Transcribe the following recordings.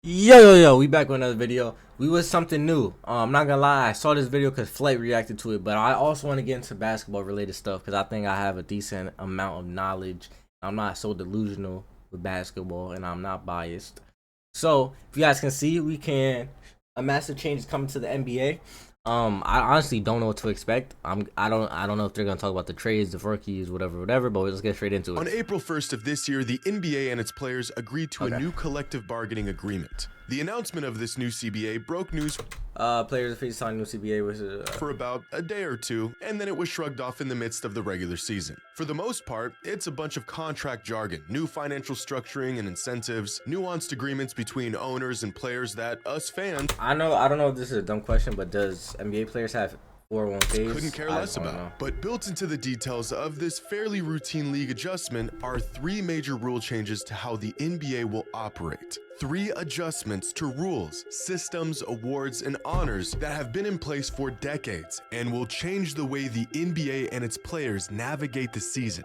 Yo, we back with another video. We was something new. I'm not gonna lie, I saw this video because Flight reacted to it, but I also want to get into basketball related stuff because I think I have a decent amount of knowledge. I'm not so delusional with basketball and I'm not biased. So if you guys can see, a massive change is coming to the NBA. I honestly don't know what to expect. I don't know if they're gonna talk about the trades, the rookies, whatever. But let's get straight into it. On April 1st of this year, the NBA and its players agreed to a new collective bargaining agreement. The announcement of this new CBA broke news Players are free to sign new CBA with for about a day or two, and then it was shrugged off in the midst of the regular season. For the most part, it's a bunch of contract jargon, new financial structuring and incentives, nuanced agreements between owners and players that us fans I don't know if this is a dumb question, but does NBA players have 401ks? couldn't care less about. But built into the details of this fairly routine league adjustment are three major rule changes to how the NBA will operate. Three adjustments to rules, systems, awards, and honors that have been in place for decades and will change the way the NBA and its players navigate the season.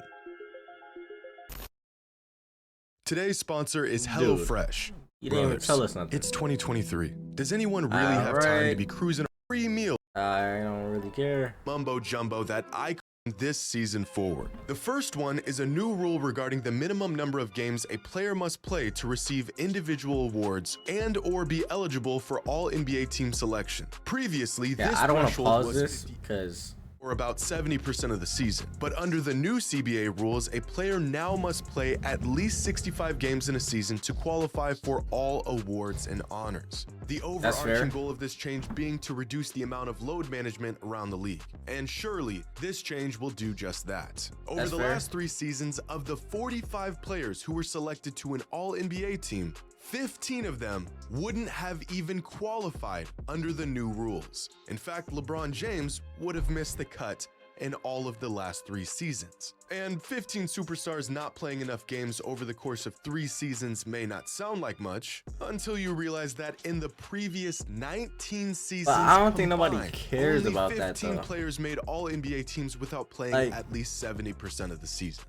Today's sponsor is HelloFresh. You didn't even tell us nothing. It's 2023. Does anyone really have time to be cruising a free meal? I don't really care. Mumbo jumbo that I this season forward. The first one is a new rule regarding the minimum number of games a player must play to receive individual awards and or be eligible for all NBA team selection. Previously, this I don't want to threshold pause was this because or about 70% of the season. But under the new CBA rules, a player now must play at least 65 games in a season to qualify for all awards and honors. The overarching goal of this change being to reduce the amount of load management around the league. And surely, this change will do just that. Over the last 3 seasons, of the 45 players who were selected to an All-NBA team, 15 of them wouldn't have even qualified under the new rules. In fact, LeBron James would have missed the cut in all of the last 3 seasons. And 15 superstars not playing enough games over the course of 3 seasons may not sound like much until you realize that in the previous 19 seasons, but I don't think nobody cares about that. 15 players made all NBA teams without playing at least 70% of the season.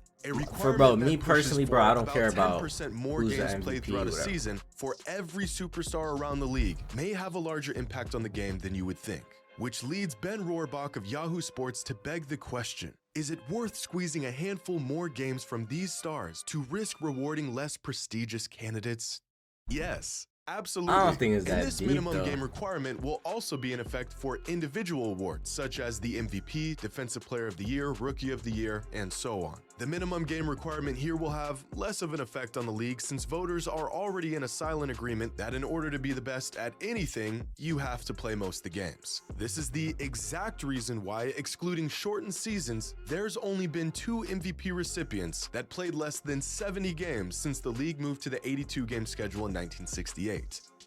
For bro, me personally, bro, I don't care about 10% more games played throughout a season for every superstar around the league may have a larger impact on the game than you would think. Which leads Ben Rohrbach of Yahoo Sports to beg the question, is it worth squeezing a handful more games from these stars to risk rewarding less prestigious candidates? Yes. Absolutely. I don't think it's that and this deep, minimum though. game requirement will also be in effect for individual awards, such as the MVP, Defensive Player of the Year, Rookie of the Year, and so on. The minimum game requirement here will have less of an effect on the league since voters are already in a silent agreement that in order to be the best at anything, you have to play most of the games. This is the exact reason why, excluding shortened seasons, there's only been 2 MVP recipients that played less than 70 games since the league moved to the 82-game schedule in 1968.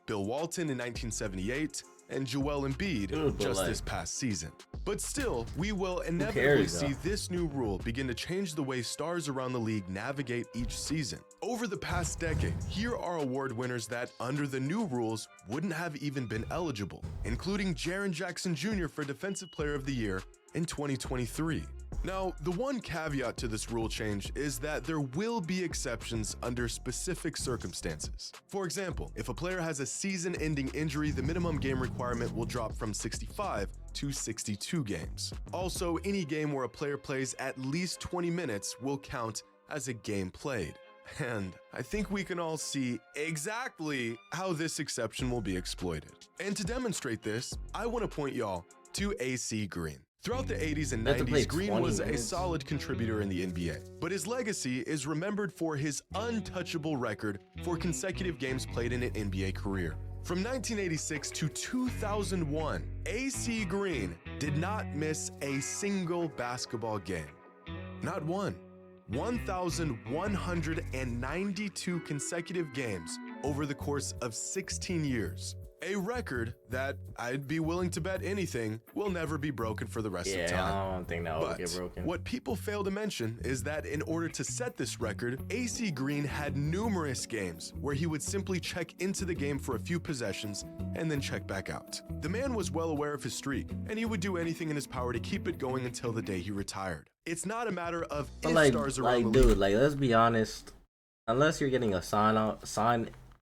Bill Walton in 1978, and Joel Embiid just this past season. But still, we will inevitably see this new rule begin to change the way stars around the league navigate each season. Over the past decade, here are award winners that, under the new rules, wouldn't have even been eligible, including Jaren Jackson Jr. for Defensive Player of the Year in 2023. Now, the one caveat to this rule change is that there will be exceptions under specific circumstances. For example, if a player has a season-ending injury, the minimum game requirement will drop from 65 to 62 games. Also, any game where a player plays at least 20 minutes will count as a game played. And I think we can all see exactly how this exception will be exploited. And to demonstrate this, I want to point y'all to AC Green. Throughout the 80s and 90s, Green was a solid contributor in the NBA, but his legacy is remembered for his untouchable record for consecutive games played in an NBA career. From 1986 to 2001, AC Green did not miss a single basketball game. Not one. 1,192 consecutive games over the course of 16 years. A record that I'd be willing to bet anything will never be broken for the rest of time. I don't think that will get broken. What people fail to mention is that in order to set this record, AC Green had numerous games where he would simply check into the game for a few possessions and then check back out. The man was well aware of his streak, and he would do anything in his power to keep it going until the day he retired. It's not a matter of if stars around the league. Let's be honest. Unless you're getting a sign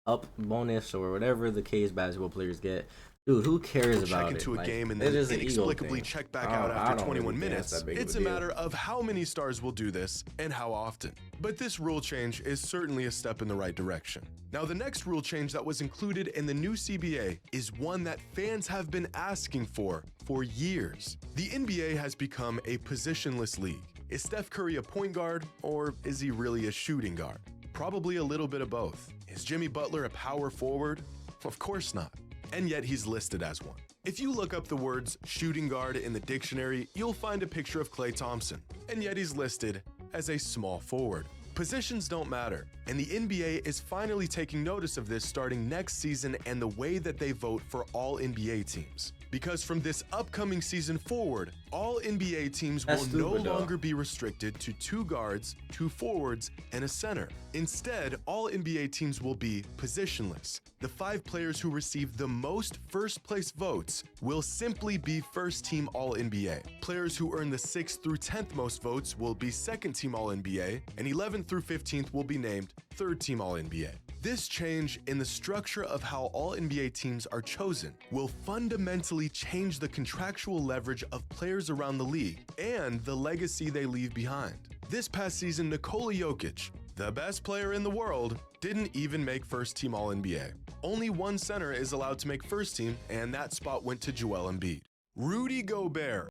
up bonus or whatever the case basketball players get. Dude, who cares about check it? into a Like, game and it then is an ego inexplicably thing. check back I out don't- I after don't 21 really think it's minutes. that big of It's a a deal. matter of how many stars will do this and how often. But this rule change is certainly a step in the right direction. Now, the next rule change that was included in the new CBA is one that fans have been asking for years. The NBA has become a positionless league. Is Steph Curry a point guard, or is he really a shooting guard? Probably a little bit of both. Is Jimmy Butler a power forward? Of course not. And yet he's listed as one. If you look up the words shooting guard in the dictionary, you'll find a picture of Klay Thompson, and yet he's listed as a small forward. Positions don't matter, and the NBA is finally taking notice of this starting next season and the way that they vote for all NBA teams. Because from this upcoming season forward, all NBA teams will no longer be restricted to 2 guards, 2 forwards, and a center. Instead, all NBA teams will be positionless. The 5 players who receive the most first-place votes will simply be first-team All-NBA. Players who earn the 6th through 10th most votes will be second-team All-NBA, and 11th through 15th will be named third-team All-NBA. This change in the structure of how all NBA teams are chosen will fundamentally change the contractual leverage of players around the league and the legacy they leave behind. This past season, Nikola Jokic, the best player in the world, didn't even make first-team All-NBA. Only one center is allowed to make first team, and that spot went to Joel Embiid. Rudy Gobert.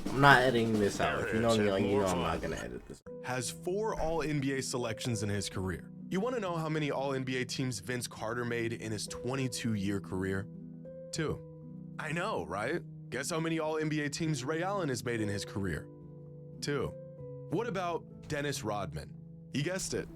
I'm not editing this out. If you know me, you know I'm not gonna edit this. Has 4 All-NBA selections in his career. You want to know how many All-NBA teams Vince Carter made in his 22-year career? 2. I know, right? Guess how many All-NBA teams Ray Allen has made in his career? 2. What about Dennis Rodman? You guessed it.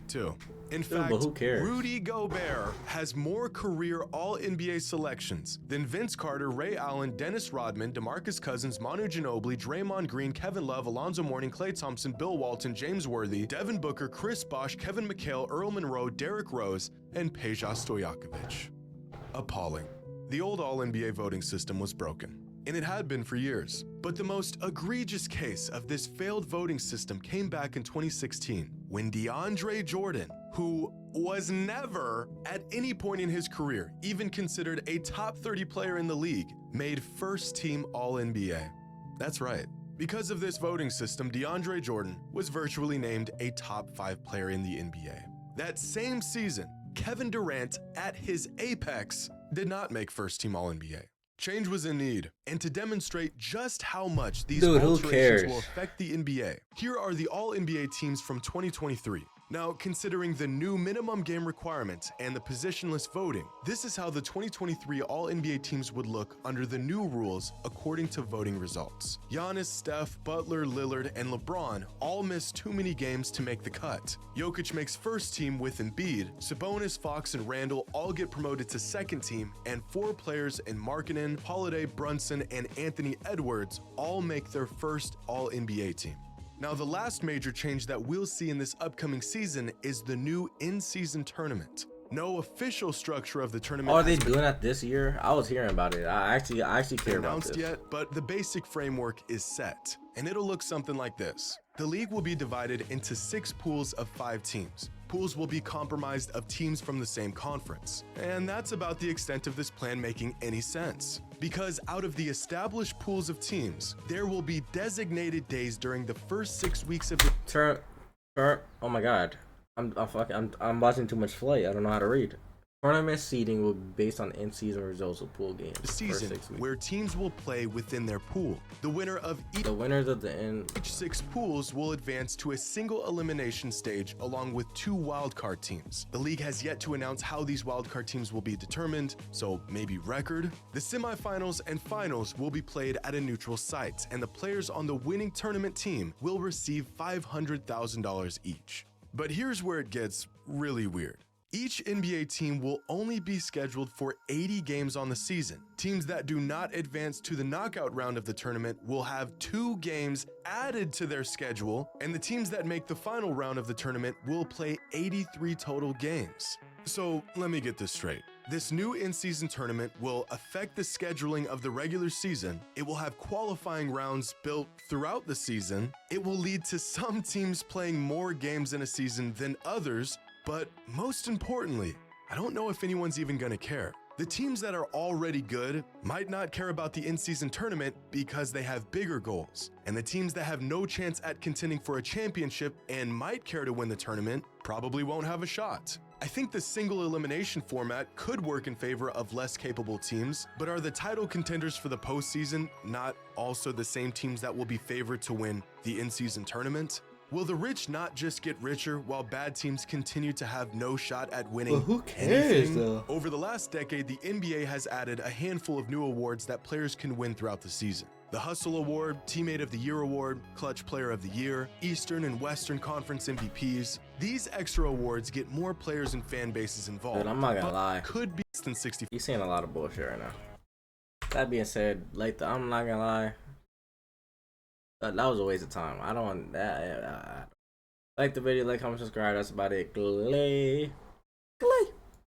2. In fact, but who cares? Rudy Gobert has more career All-NBA selections than Vince Carter, Ray Allen, Dennis Rodman, DeMarcus Cousins, Manu Ginobili, Draymond Green, Kevin Love, Alonzo Mourning, Klay Thompson, Bill Walton, James Worthy, Devin Booker, Chris Bosh, Kevin McHale, Earl Monroe, Derrick Rose, and Peja Stojakovic. Appalling. The old All-NBA voting system was broken, and it had been for years. But the most egregious case of this failed voting system came back in 2016 when DeAndre Jordan, who was never at any point in his career even considered a top 30 player in the league, made first team All-NBA. That's right. Because of this voting system, DeAndre Jordan was virtually named a top 5 player in the NBA. That same season, Kevin Durant, at his apex, did not make first team All-NBA. Change was in need, and to demonstrate just how much these alterations will affect the NBA, here are the All-NBA teams from 2023. Now, considering the new minimum game requirement and the positionless voting, this is how the 2023 All-NBA teams would look under the new rules according to voting results. Giannis, Steph, Butler, Lillard, and LeBron all missed too many games to make the cut. Jokic makes first team with Embiid, Sabonis, Fox, and Randle all get promoted to second team, and 4 players in Markkanen, Holiday, Brunson, and Anthony Edwards all make their first All-NBA team. Now, the last major change that we'll see in this upcoming season is the new in-season tournament. No official structure of the tournament. Are they doing that this year? I was hearing about it. I actually care about this. Announced yet, but the basic framework is set, and it'll look something like this. The league will be divided into 6 pools of 5 teams. Pools will be comprised of teams from the same conference. And that's about the extent of this plan making any sense. Because out of the established pools of teams, there will be designated days during the first 6 weeks of the Oh my god. I'm watching too much Flay. I don't know how to read. Tournament seeding will be based on in-season results of pool games. The season, where teams will play within their pool. The winner of the winners of each 6 pools will advance to a single elimination stage along with 2 wildcard teams. The league has yet to announce how these wildcard teams will be determined, so maybe record. The semifinals and finals will be played at a neutral site, and the players on the winning tournament team will receive $500,000 each. But here's where it gets really weird. Each NBA team will only be scheduled for 80 games on the season. Teams that do not advance to the knockout round of the tournament will have 2 games added to their schedule, and the teams that make the final round of the tournament will play 83 total games. So let me get this straight. This new in-season tournament will affect the scheduling of the regular season. It will have qualifying rounds built throughout the season. It will lead to some teams playing more games in a season than others, but most importantly, I don't know if anyone's even gonna care. The teams that are already good might not care about the in-season tournament because they have bigger goals. And the teams that have no chance at contending for a championship and might care to win the tournament probably won't have a shot. I think the single elimination format could work in favor of less capable teams, but are the title contenders for the postseason not also the same teams that will be favored to win the in-season tournament? Will the rich not just get richer while bad teams continue to have no shot at winning? But who cares, anything? though? Over the last decade, the NBA has added a handful of new awards that players can win throughout the season. The Hustle Award, Teammate of the Year Award, Clutch Player of the Year, Eastern and Western Conference MVPs. These extra awards get more players and fan bases involved. Dude, I'm not gonna lie. Could be less than 60. You're seeing a lot of bullshit right now. That being said, I'm not gonna lie. That was a waste of time. I don't want that. Like the video, like, comment, subscribe. That's about it.